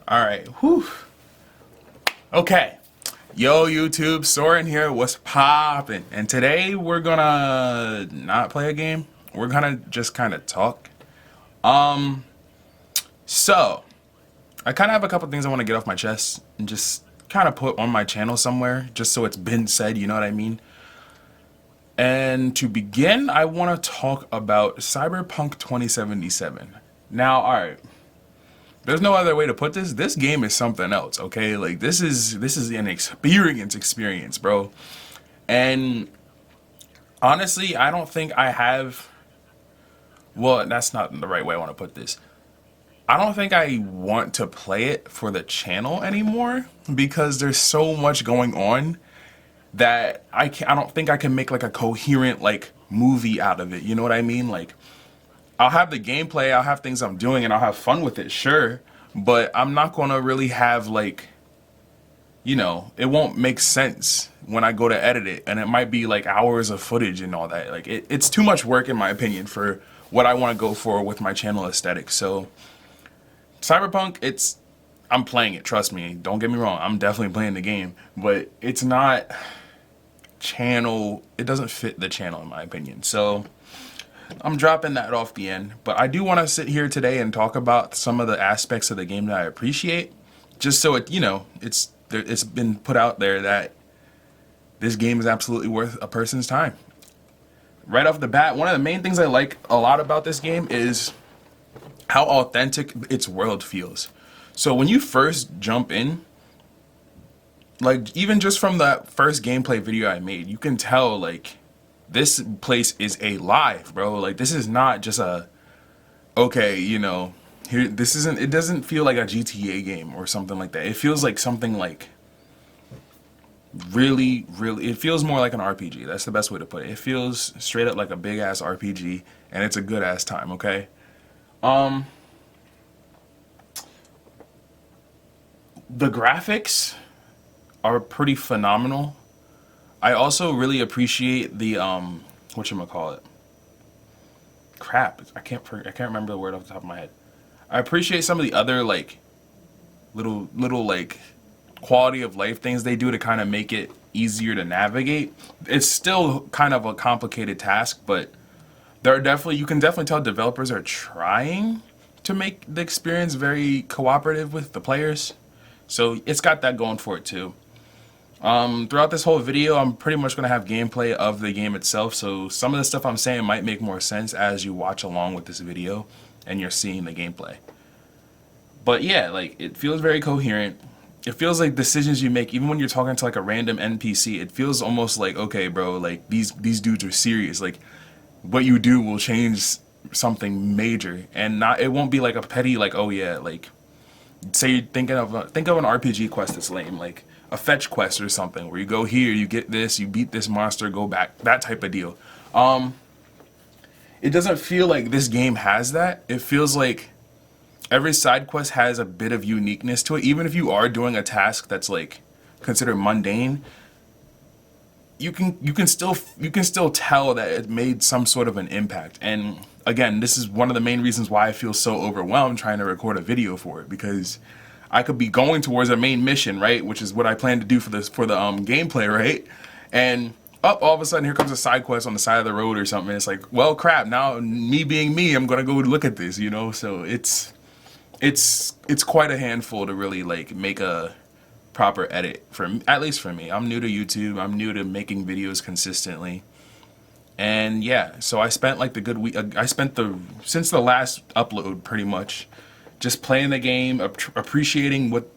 All right. Whew. Okay. Yo, YouTube, Soren here. What's poppin'? And today we're gonna not play a game. We're gonna just kind of talk. So I kind of have a couple things I want to get off my chest and just kind of put on my channel somewhere, just so it's been said. You know what I mean? And to begin, I want to talk about Cyberpunk 2077. Now, all right. There's no other way to put this. This game is something else, okay? Like this is an experience, bro. And honestly, I don't think I have, well, that's not the right way I want to put this. I don't think I want to play it for the channel anymore because there's so much going on that I don't think I can make like a coherent like movie out of it. You know what I mean? Like I'll have the gameplay, I'll have things I'm doing, and I'll have fun with it, sure. But I'm not gonna really have like, it won't make sense when I go to edit it, and it might be like hours of footage and all that. Like it's too much work in my opinion for what I want to go for with my channel aesthetic. So Cyberpunk, I'm playing it. Trust me. Don't get me wrong. I'm definitely playing the game, but it's not channel. It doesn't fit the channel in my opinion. So I'm dropping that off the end, but I do want to sit here today and talk about some of the aspects of the game that I appreciate, just so it's been put out there that this game is absolutely worth a person's time. Right off the bat, one of the main things I like a lot about this game is how authentic its world feels. So when you first jump in, like even just from that first gameplay video I made, you can tell like this place is alive, bro. Like this is not just a okay, here this isn't it doesn't feel like a GTA game or something like that. It feels like something like really, really it feels more like an RPG. That's the best way to put it. It feels straight up like a big ass RPG and it's a good ass time, okay? The graphics are pretty phenomenal. I also really appreciate the whatchamacallit. Crap, I can't remember the word off the top of my head. I appreciate some of the other like little like quality of life things they do to kind of make it easier to navigate. It's still kind of a complicated task, but you can definitely tell developers are trying to make the experience very cooperative with the players. So it's got that going for it too. Throughout this whole video, I'm pretty much going to have gameplay of the game itself, so some of the stuff I'm saying might make more sense as you watch along with this video and you're seeing the gameplay. But yeah, like, it feels very coherent. It feels like decisions you make, even when you're talking to like a random NPC, it feels almost like, okay, bro, like these dudes are serious. Like, what you do will change something major, and it won't be like a petty, like, oh yeah, like, say you're think of an RPG quest that's lame, like a fetch quest or something where you go here, you get this, you beat this monster, go back, that type of deal. It doesn't feel like this game has that. It feels like every side quest has a bit of uniqueness to it. Even if you are doing a task that's like considered mundane, you can still tell that it made some sort of an impact. And again, this is one of the main reasons why I feel so overwhelmed trying to record a video for it, because I could be going towards a main mission, right, which is what I plan to do for the gameplay, right? And all of a sudden here comes a side quest on the side of the road or something. And it's like, well, crap, now me being me, I'm gonna go look at this, So it's quite a handful to really like make a proper edit, at least for me. I'm new to YouTube. I'm new to making videos consistently. And yeah, so I spent like the good week. I spent since the last upload pretty much just playing the game, appreciating what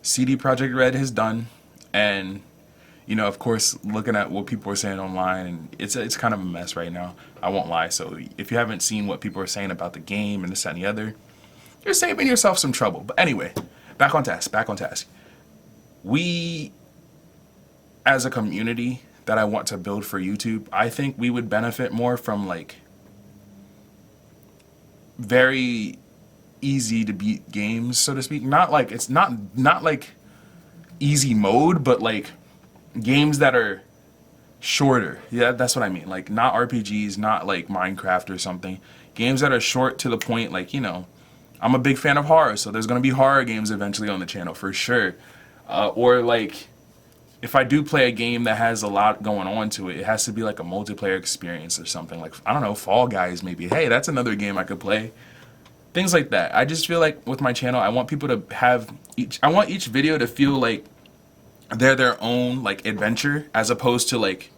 CD Projekt Red has done, and of course looking at what people are saying online, and it's kind of a mess right now. I won't lie. So if you haven't seen what people are saying about the game and this that, and the other, you're saving yourself some trouble. But anyway, back on task. We, as a community that I want to build for YouTube, I think we would benefit more from like very easy to beat games, so to speak. Not like it's not like easy mode, but like games that are shorter. Yeah, that's what I mean. Like not RPGs, not like Minecraft or something. Games that are short to the point, like I'm a big fan of horror, so there's gonna be horror games eventually on the channel for sure. Or like, if I do play a game that has a lot going on to it, it has to be like a multiplayer experience or something. Like, I don't know, Fall Guys maybe. Hey, that's another game I could play. Things like that. I just feel like with my channel, I want people to have I want each video to feel like they're their own like adventure, as opposed to like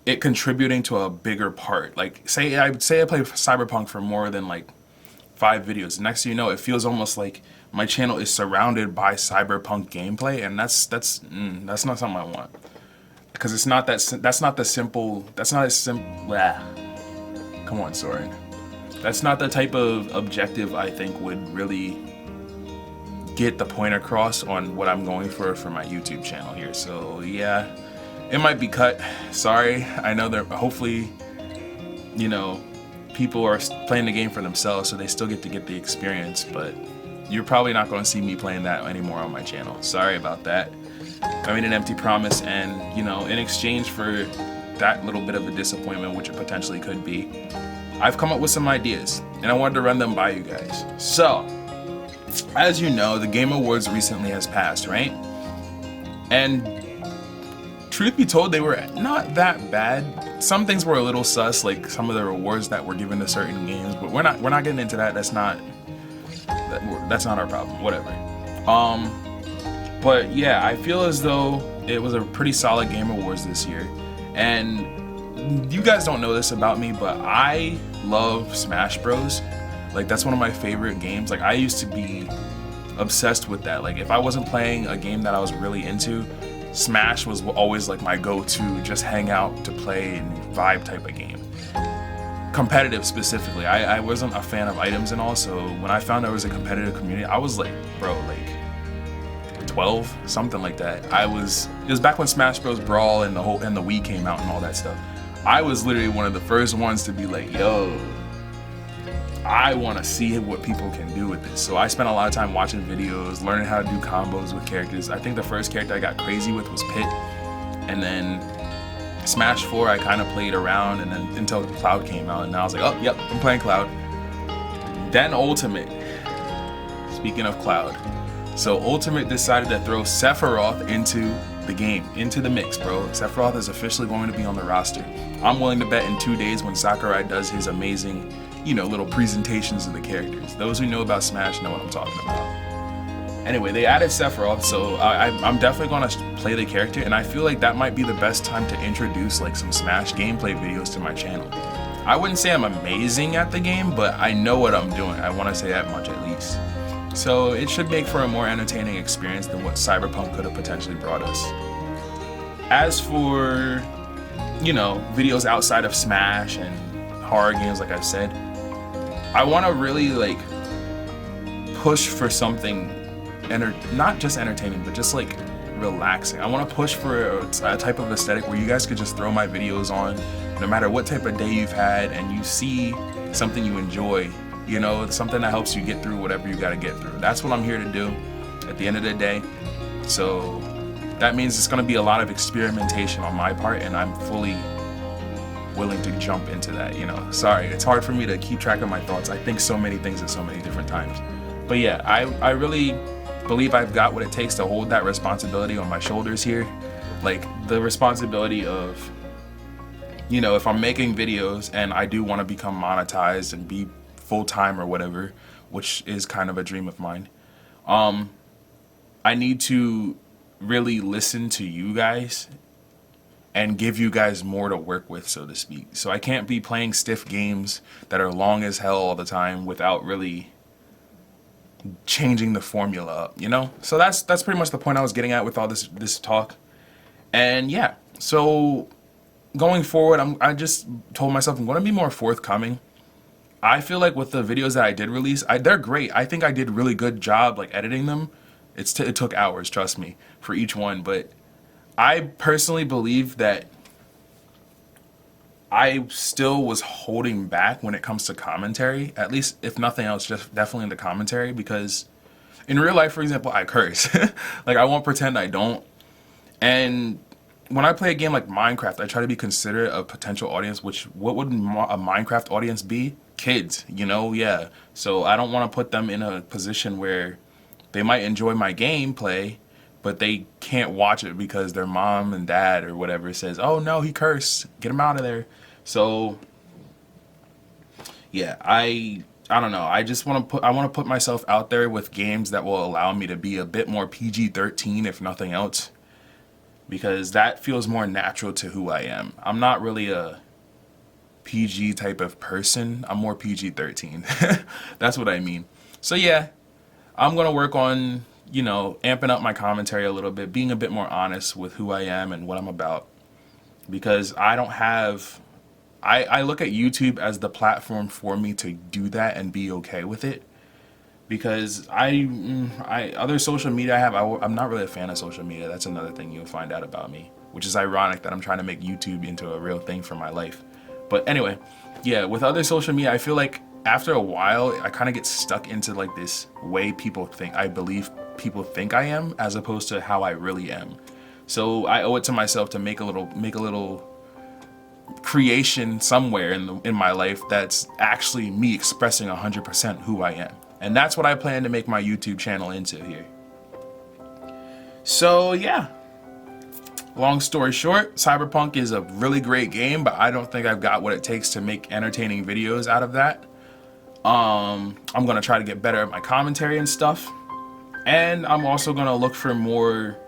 it contributing to a bigger part. Like, say I play Cyberpunk for more than like 5 videos. Next thing you know, it feels almost like my channel is surrounded by Cyberpunk gameplay, and that's not something I want. Because it's not that's not the simple. That's not as simple. Come on, Soren. That's not the type of objective I think would really get the point across on what I'm going for my YouTube channel here. So yeah, it might be cut. Sorry. I know that hopefully, you know, people are playing the game for themselves, so they still get to get the experience, but you're probably not going to see me playing that anymore on my channel. Sorry about that. I made an empty promise, and, you know, in exchange for that little bit of a disappointment, which it potentially could be, I've come up with some ideas, and I wanted to run them by you guys. So, as you know, the Game Awards recently has passed, right? And truth be told, they were not that bad. Some things were a little sus, like some of the rewards that were given to certain games, but we're not getting into that. That's not our problem. Whatever. But yeah, I feel as though it was a pretty solid Game Awards this year, and you guys don't know this about me, but I love Smash Bros. Like, that's one of my favorite games. Like, I used to be obsessed with that. Like, if I wasn't playing a game that I was really into, Smash was always like my go-to, just hang out to play and vibe type of game. Competitive specifically. I wasn't a fan of items and all, so when I found there was a competitive community, I was like, bro, like 12, something like that. It was back when Smash Bros. Brawl and the Wii came out and all that stuff. I was literally one of the first ones to be like, yo, I want to see what people can do with this. So I spent a lot of time watching videos, learning how to do combos with characters. I think the first character I got crazy with was Pit. And then Smash 4, I kind of played around, and then until Cloud came out, and I was like, oh, yep, I'm playing Cloud. Then Ultimate. Speaking of Cloud. So Ultimate decided to throw Sephiroth into the game, into the mix, bro. Sephiroth is officially going to be on the roster. I'm willing to bet in 2 days when Sakurai does his amazing, you know, little presentations of the characters. Those who know about Smash know what I'm talking about. Anyway, they added Sephiroth, so I'm definitely going to play the character, and I feel like that might be the best time to introduce like some Smash gameplay videos to my channel. I wouldn't say I'm amazing at the game, but I know what I'm doing. I want to say that much at least. So it should make for a more entertaining experience than what Cyberpunk could have potentially brought us. As for, you know, videos outside of Smash and horror games, like I've said, I want to really like push for something, not just entertaining, but just like relaxing. I want to push for a type of aesthetic where you guys could just throw my videos on, no matter what type of day you've had, and you see something you enjoy. You know, something that helps you get through whatever you got to get through. That's what I'm here to do at the end of the day. So that means it's going to be a lot of experimentation on my part, and I'm fully willing to jump into that, you know. Sorry, it's hard for me to keep track of my thoughts. I think so many things at so many different times. But yeah, I really believe I've got what it takes to hold that responsibility on my shoulders here. Like, the responsibility of, you know, if I'm making videos and I do want to become monetized and be full-time or whatever, which is kind of a dream of mine, I need to really listen to you guys and give you guys more to work with, so to speak. So I can't be playing stiff games that are long as hell all the time without really changing the formula up, you know? So that's pretty much the point I was getting at with all this talk. And yeah, so going forward, I just told myself I'm going to be more forthcoming. I feel like with the videos that I did release, they're great. I think I did a really good job like editing them. It took hours, trust me, for each one. But I personally believe that I still was holding back when it comes to commentary. At least, if nothing else, just definitely in the commentary. Because in real life, for example, I curse. Like, I won't pretend I don't. And when I play a game like Minecraft, I try to be considerate of potential audience, which what would a Minecraft audience be? kids, you know? Yeah. So I don't want to put them in a position where they might enjoy my gameplay, but they can't watch it because their mom and dad or whatever says, "Oh no, he cursed. Get him out of there." So yeah, I don't know. I want to put myself out there with games that will allow me to be a bit more PG-13 if nothing else, because that feels more natural to who I am. I'm not really a PG type of person. I'm more PG-13. That's what I mean. So yeah, I'm going to work on, amping up my commentary a little bit, being a bit more honest with who I am and what I'm about, because I don't have I look at YouTube as the platform for me to do that and be okay with it, because I other social media I have, I'm not really a fan of social media. That's another thing you'll find out about me, which is ironic that I'm trying to make YouTube into a real thing for my life. But anyway, yeah, with other social media, I feel like after a while, I kind of get stuck into like this way I believe people think I am, as opposed to how I really am. So I owe it to myself to make a little creation somewhere in my life that's actually me expressing 100% who I am. And that's what I plan to make my YouTube channel into here. So yeah, long story short, Cyberpunk is a really great game, but I don't think I've got what it takes to make entertaining videos out of that. I'm gonna try to get better at my commentary and stuff, and I'm also gonna look for more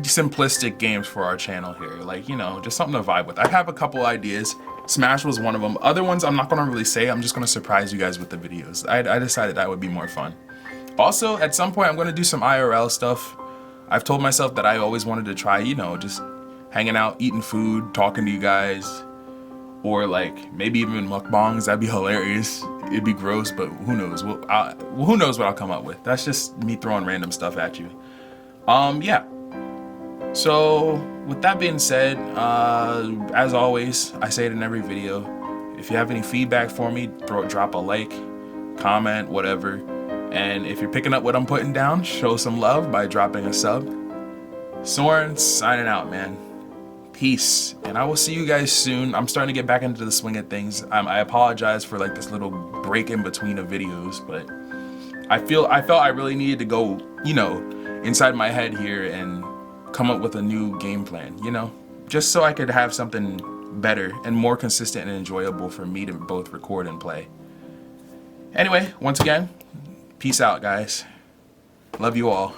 simplistic games for our channel here, like, just something to vibe with. I have a couple ideas. Smash was one of them. Other ones I'm not gonna really say. I'm just gonna surprise you guys with the videos. I decided that would be more fun. Also, at some point I'm gonna do some IRL stuff. I've told myself that I always wanted to try, just hanging out, eating food, talking to you guys, or like maybe even mukbangs. That'd be hilarious. It'd be gross, but who knows? Who knows what I'll come up with? That's just me throwing random stuff at you. Yeah. So with that being said, as always, I say it in every video, if you have any feedback for me, drop a like, comment, whatever. And if you're picking up what I'm putting down, show some love by dropping a sub. Soren signing out, man. Peace. And I will see you guys soon. I'm starting to get back into the swing of things. I apologize for like this little break in between of videos, but I felt I really needed to go, inside my head here and come up with a new game plan, just so I could have something better and more consistent and enjoyable for me to both record and play. Anyway, once again, peace out, guys. Love you all.